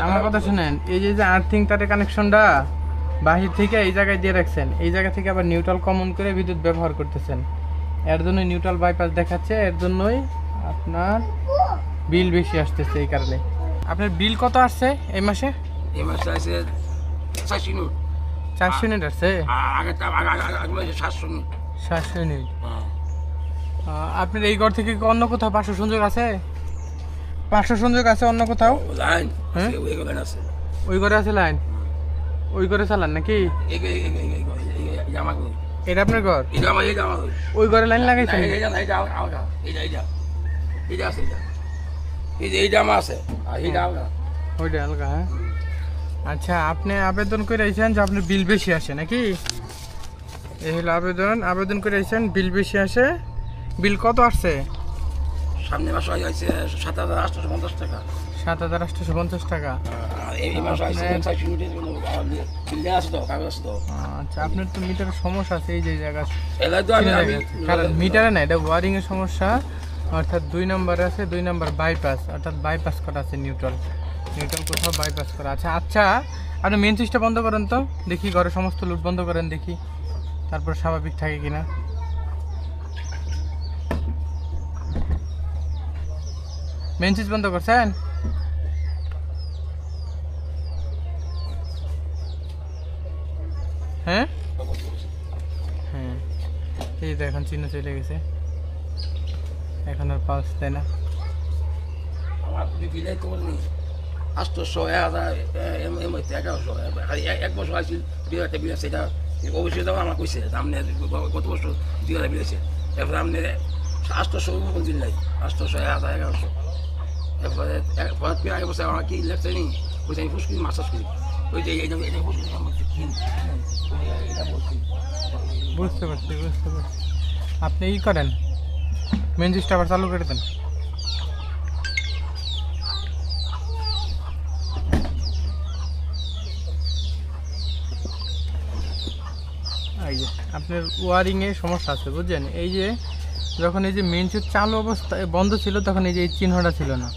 আমার কথা শুনেন, এই যে যে আর্থিং তারের কানেকশনটা বাহির থেকে এই জায়গায় দিয়ে রাখছেন, এই জায়গা থেকে আবার নিউট্রাল কমন করে বিদ্যুৎ ব্যবহার করতেছেন, এর জন্য নিউট্রাল বাইপাস দেখাচ্ছে, এর জন্যই আপনার বিল বেশি আসতেছে। এই কারণে আপনার বিল কত আসছে এই মাসে? এই মাসে আছে 400 ইউনিট। 400 ইউনিট আসছে। আগে 700 ইউনিট। 700 ইউনিট। আপনার এই ঘর থেকে কি অন্য কোথাও 500 সংযোগ আছে? 500 সংযোগ আছে অন্য কোথাও? লাইন হ্যাঁ ওই ঘরে আছে। ওই ঘরে আছে লাইন, ওই ঘরে চালান নাকি? এটা আপনার ঘর? ওই ঘরে লাইন লাগাইছেন? ওইটা আলগা। হ্যাঁ আচ্ছা, আপনি আবেদন করে আইছেন যে আপনার বিল বেশি আসে নাকি? এই হলো আবেদন করে আইছেন, বিল বেশি আসে। বিল কত আসছে? সামনে মাসে হয়েছে 7,850 টাকা। 7,850 টাকা। আচ্ছা, আপনার তো মিটারের সমস্যা আছে এই যে জায়গা, কারণ মিটারে না, এটা ওয়ারিং এর সমস্যা। অর্থাৎ 2 নম্বরে আছে, 2 নম্বর বাইপাস, অর্থাৎ বাইপাস করা আছে নিউট্রাল কোথাও বাইপাস করা আছে। আচ্ছা, আপনি মেন সুইচটা বন্ধ করেন তো দেখি, ঘরে সমস্ত লুট বন্ধ করেন দেখি, তারপর স্বাভাবিক থাকে কিনা। মেন সুইচ বন্ধ করছেন? হ্যাঁ হ্যাঁ, এই তো এখন চিহ্ন চলে গেছে, এখন আর পালস দেয় না। এক বছর আসছিল 2,000 বিল আছে। এটা অবশ্যই যাবো আমার কইছে সামনে গত বছর 2,000 বিল আছে। এরপরে আপনি 800 দিন নাই, 800, 1,000, 1,100। এরপরে আগে বছর আমার কি লেগছে নি, বলছে আমি ফুসকুরি মাসাজ করি। ওই যে বুঝতে পারছি। আপনি ই করেন, মেন সুইচটা আবার চালু করে দেন। এই যে আপনার ওয়ারিংয়ে সমস্যা আছে বুঝছেন। এই যে যখন এই যে মেন সুইচ চালু অবস্থায় বন্ধ ছিল, তখন এই যে এই চিহ্নটা ছিল না,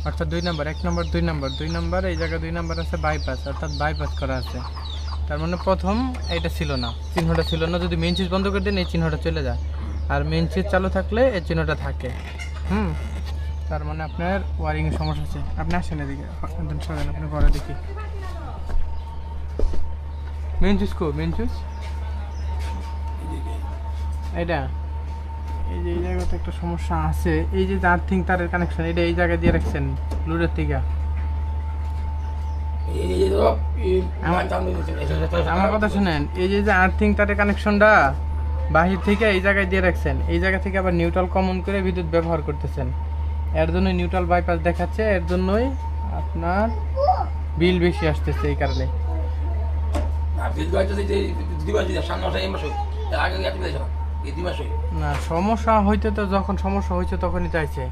অর্থাৎ 2 নম্বর, 1 নম্বর, 2 নম্বর, এই জায়গায় 2 নম্বর আছে বাইপাস, অর্থাৎ বাইপাস করা আছে। তার মানে প্রথম এটা ছিল না, চিহ্নটা ছিল না। যদি মেন সুইচ বন্ধ করে দেন এই চিহ্নটা চলে যায়, আর মেন সুইচ চালু থাকলে এই চিহ্নটা থাকে। তার মানে আপনার ওয়ারিংয়ের সমস্যা আছে। আপনি আসেন এদিকে, আপনি ঘরে দেখি মেন সুইচ মেন সুইচ এটা, এই যে এই জায়গাতে একটা সমস্যা আছে। এই যে আর্থিং তারের কানেকশন, এটা এই জায়গায় দিয়ে রাখছেন লুডের থেকে। আমার কথা শুনেন, এই যে আর্থিং তারের কানেকশনটা বাহির থেকে এই জায়গায় দিয়ে রাখছেন, এই জায়গা থেকে আবার নিউট্রাল কমন করে বিদ্যুৎ ব্যবহার করতেছেন, এর জন্য নিউট্রাল বাইপাস দেখাচ্ছে, এর জন্যই আপনার বিল বেশি আসতেছে। এই কারণে না, সমস্যা হইতে তো যখন সমস্যা হয়েছে তখনই চাইছে।